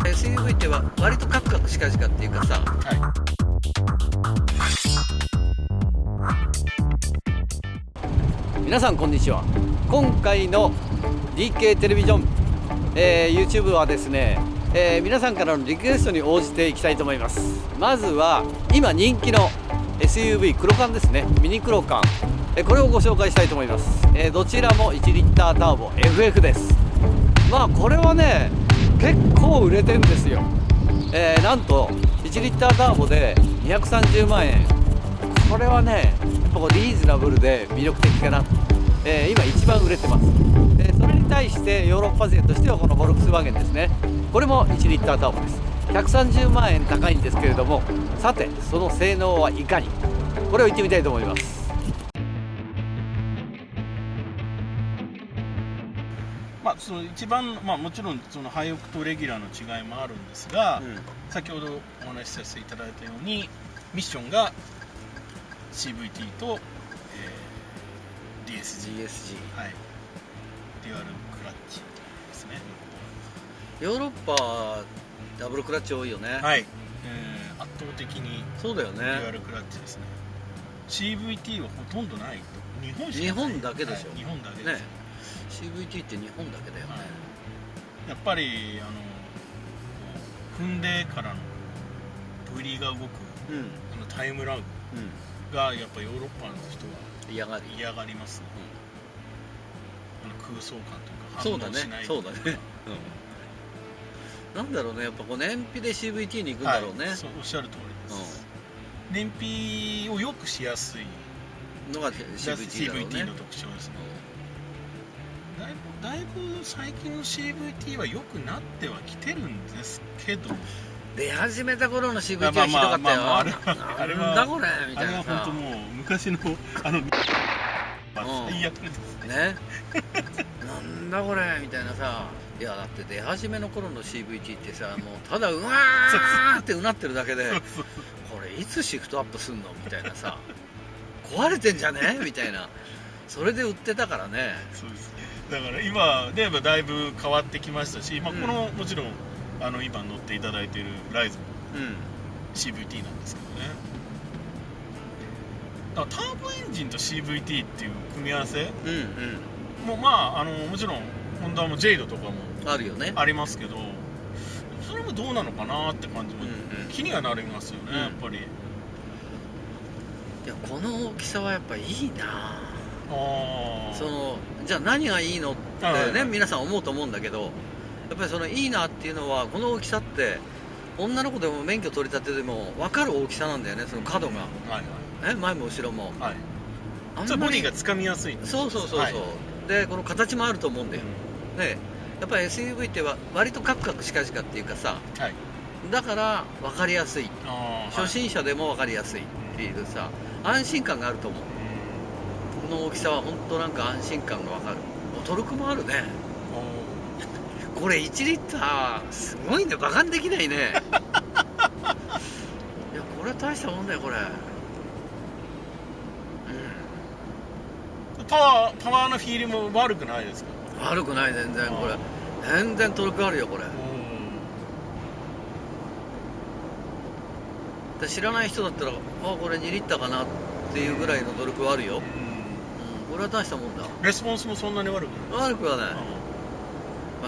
SUV っては割とカクカクしかじかっていうかさ、は皆さんこんにちは。今回の DK テレビジョン、YouTube はですね、皆さんからのリクエストに応じていきたいと思います。まずは今人気の SUV 黒缶ですね、ミニ黒缶、これをご紹介したいと思います。どちらも1リッターターボ FF です。まあこれはね結構売れてんですよ。なんと1リッターターボで230万円、これはねやっぱリーズナブルで魅力的かな。今一番売れてます。それに対してヨーロッパ勢としてはこのフォルクスワーゲンですね、これも1リッターターボです。130万円高いんですけれども、さてその性能はいかに、これを言ってみたいと思います。その一番、もちろんそのハイオクとレギュラーの違いもあるんですが、先ほどお話しさせていただいたようにミッションが CVT と、DSG、はい、デュアルクラッチですね。ヨーロッパダブルクラッチ多いよね。はい、圧倒的にそうだよね。デュアルクラッチですね。 CVT はほとんどないと。日本だけでしょ、はい、日本だけです、ね、CVT って日本だけだよね、やっぱり踏んでからのブリが動く、タイムラグがやっぱヨーロッパの人は嫌がりますね、空想感というか反応しないというか。そうだねなんだろうね、やっぱこう燃費で CVT に行くんだろうね、はい、そうおっしゃる通りです、燃費を良くしやすいのが CVT だろうね。 CVT の特徴ですね。だいぶ最近の CVT は良くなってはきてるんですけど、出始めた頃の CVT はひどかったよ。あれはなんだこれみたいなさ、あれは本当もう昔の最悪ですねなんだこれみたいなさ。いやだって出始めの頃の CVT ってさ、もうただうわーってうなってるだけで、これいつシフトアップすんのみたいなさ、壊れてんじゃねみたいな、それで売ってたからね。そうです。だから今ではだいぶ変わってきましたし、このもちろん今乗っていただいているライズも CVT なんですけどね。だからターボエンジンと CVT っていう組み合わせももちろんホンダもジェイドとかもあるよね、ありますけど、それもどうなのかなって感じも気にはなりますよね、やっぱり。いやこの大きさはやっぱいいな。そのじゃあ何がいいのってね、皆さん思うと思うんだけど、やっぱりそのいいなっていうのは、この大きさって女の子でも免許取り立てでも分かる大きさなんだよね。その角が、前も後ろも、ボディがつかみやすい。そう、でこの形もあると思うんだよ、ね。やっぱり SUV っては割とカクカクしかじかっていうかさ、だから分かりやすい、初心者でも分かりやすいっていうさ、安心感があると思う。この大きさは本当なんか安心感が分かる。トルクもあるね。これ1リッターすごいね、バカにできないねいやこれは大したもんだよこれ。パワーのフィールも悪くないですか？悪くない、全然。これ全然トルクあるよこれ。で知らない人だったらこれ2リッターかなっていうぐらいのトルクはあるよ。これは大したもんだ。レスポンスもそんなに悪くない？悪くはない。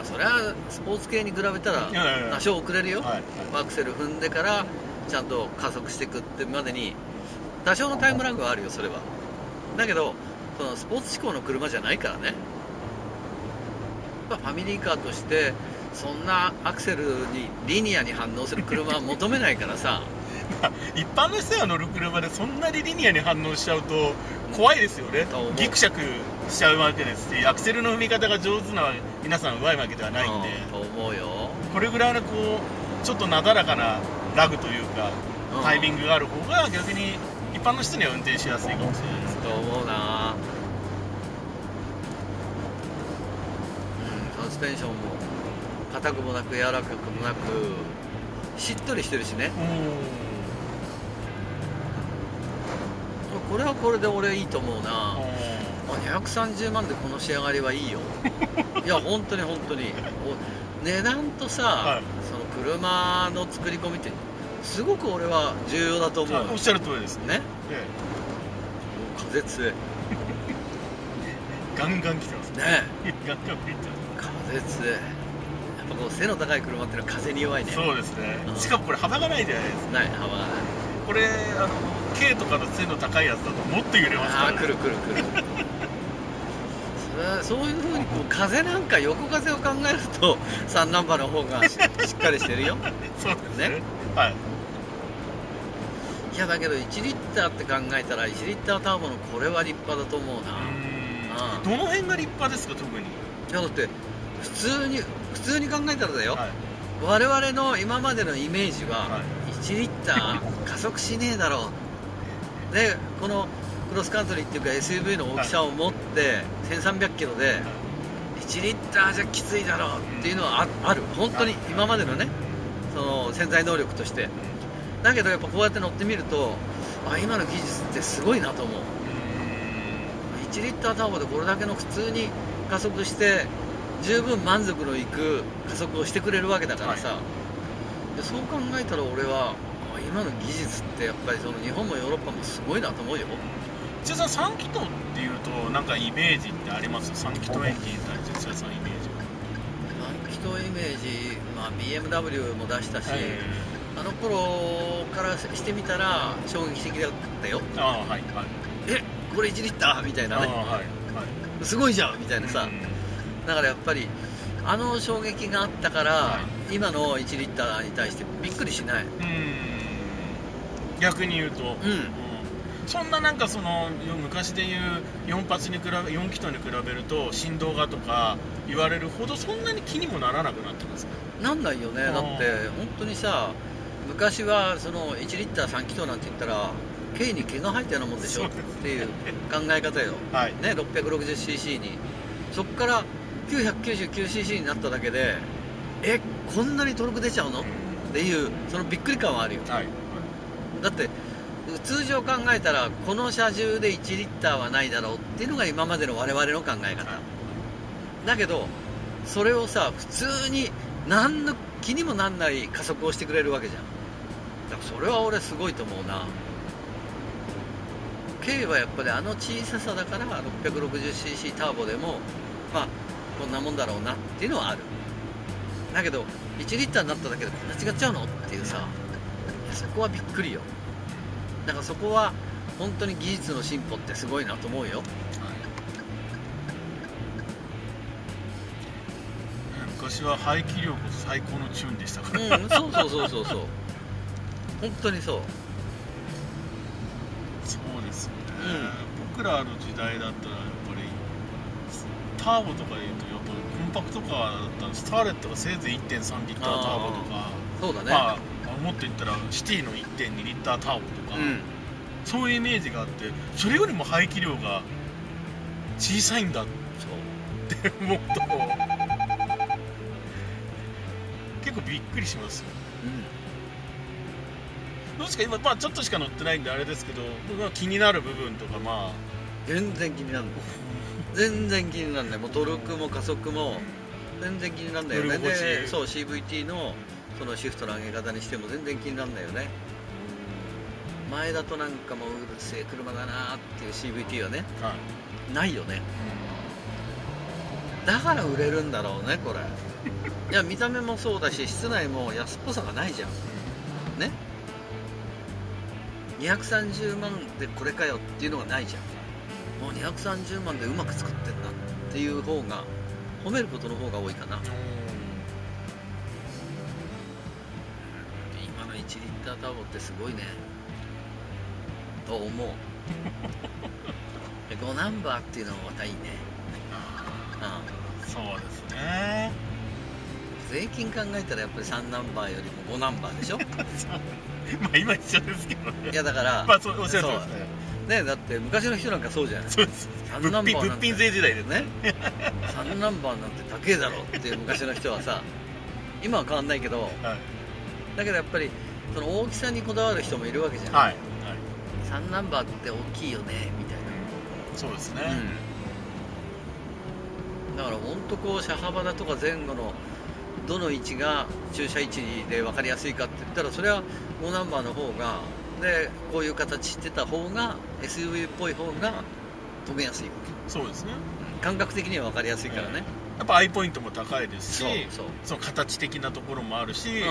それはスポーツ系に比べたら多少遅れるよ。アクセル踏んでからちゃんと加速していくってまでに多少のタイムラグはあるよ、それは。だけどそのスポーツ志向の車じゃないからね。ファミリーカーとしてそんなアクセルにリニアに反応する車は求めないからさ一般の人が乗る車でそんなにリニアに反応しちゃうと怖いですよね。ギクシャクしちゃうわけですし、アクセルの踏み方が上手な皆さん上手いわけではないんで、と思うよ。これぐらいのちょっとなだらかなラグというか、タイミングがある方が逆に一般の人には運転しやすいかもしれないです。と思うな。サスペンションも硬くもなく柔らかくもなくしっとりしてるしね。これはこれで俺いいと思うな。230万でこの仕上がりはいいよいや本当に本当に値段とさ、はい、その車の作り込みってすごく俺は重要だと思う。おっしゃる通りですね。風強いガンガン来てますね。ガンガン吹いてます。風強い。やっぱこう背の高い車ってのは風に弱いね。そうですね、しかもこれ幅がないじゃないですか。ない、幅がない。これ軽とかの背の高いやつだともっと揺れますから、ね、来るそういうふうにこう風なんか横風を考えると3ナンバーの方がしっかりしてるよそうですね。はい。いやだけど1リッターって考えたら1リッターターボのこれは立派だと思うな。どの辺が立派ですか、特に。いやだって普通に考えたらだよ、はい、我々の今までのイメージは、はい、1リッター加速しねえだろうで、このクロスカントリーっていうか SUV の大きさを持って1300キロで1リッターじゃきついだろうっていうのはある、本当に今までのね、その潜在能力として。だけどやっぱこうやって乗ってみると、今の技術ってすごいなと思う。1リッターターボでこれだけの普通に加速して十分満足のいく加速をしてくれるわけだからさ、そう考えたら俺は今の技術ってやっぱりその日本もヨーロッパもすごいなと思うよ。土屋さん3気筒っていうとなんかイメージってあります？3気筒エンジンに対して土屋さんイメージ。3気筒イメージ、BMW も出したし、あの頃からしてみたら衝撃的だったよ。はいはい。これ1リッターみたいなね、すごいじゃんみたいなさ、だからやっぱりあの衝撃があったから、今の1リッターに対してびっくりしない。逆に言うと、そんななんかその昔で言う4気筒に比べると振動がとか言われるほどそんなに気にもならなくなってますか？なんないよね。だって本当にさ、昔はその1リッター3気筒なんて言ったら軽に毛が生えたようなもんでしょっていう考え方よ、ね、660cc にそこから 999cc になっただけでこんなにトルク出ちゃうのっていうそのびっくり感はあるよ、だって通常考えたらこの車重で1リッターはないだろうっていうのが今までの我々の考え方、だけどそれをさ普通に何の気にもなんない加速をしてくれるわけじゃん。だからそれは俺すごいと思うな。軽はやっぱりあの小ささだから 660cc ターボでもこんなもんだろうなっていうのはある。だけど1リッターになっただけでこんな違っちゃうのっていうさ、そこはびっくりよ。だからそこは本当に技術の進歩ってすごいなと思うよ。昔は排気量こそ最高のチューンでしたから、そう本当にそうですよね、僕らの時代だったらやっぱりターボとかでいうとやっぱりコンパクトカーだったらスターレットがせいぜい 1.3 リッターターボとか、そうだね、もっと言ったらシティの 1.2 リッターターボとか、そういうイメージがあって、それよりも排気量が小さいんだって思うと結構びっくりしますよ。どうですか今、ちょっとしか乗ってないんであれですけど、気になる部分とか全然気になるの全然気になるね。もうトルクも加速も全然気になるんだよね。でそう CVT のそのシフトの上げ方にしても全然気になるんだよね。前だとなんかもううるせえ車だなっていう CVT はね、ないよね。だから売れるんだろうねこれいや見た目もそうだし室内も安っぽさがないじゃんね。230万でこれかよっていうのがないじゃん。もう230万でうまく作ってんだっていう方が褒めることの方が多いかな。今の1リッターターボってすごいねと思う5ナンバーっていうのもまたいいね。そうですね。税金考えたらやっぱり3ナンバーよりも5ナンバーでしょ今一緒ですけどね。いやだからおっしゃるとおりですね。だって昔の人なんかそうじゃない。そうです。物品税時代ですね。3ナンバーなんて高えだろっていう昔の人はさ今は変わんないけど、だけどやっぱりその大きさにこだわる人もいるわけじゃん。3ナンバーって大きいよねみたいな。そうですね。だから本当こう車幅だとか前後のどの位置が駐車位置で分かりやすいかって言ったら、それは5ナンバーの方がでこういう形してた方が SUV っぽい方が止めやすいわけ。そうですね。感覚的には分かりやすいからね、やっぱアイポイントも高いですし、そうその形的なところもあるし、うん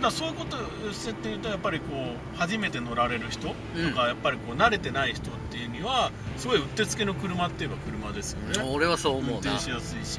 だからそういうことをしてっていうと、やっぱりこう初めて乗られる人とか、うんやっぱりこう慣れてない人っていうにはすごいうってつけの車っていえば車ですよね。俺はそう思うな。運転しやすいし。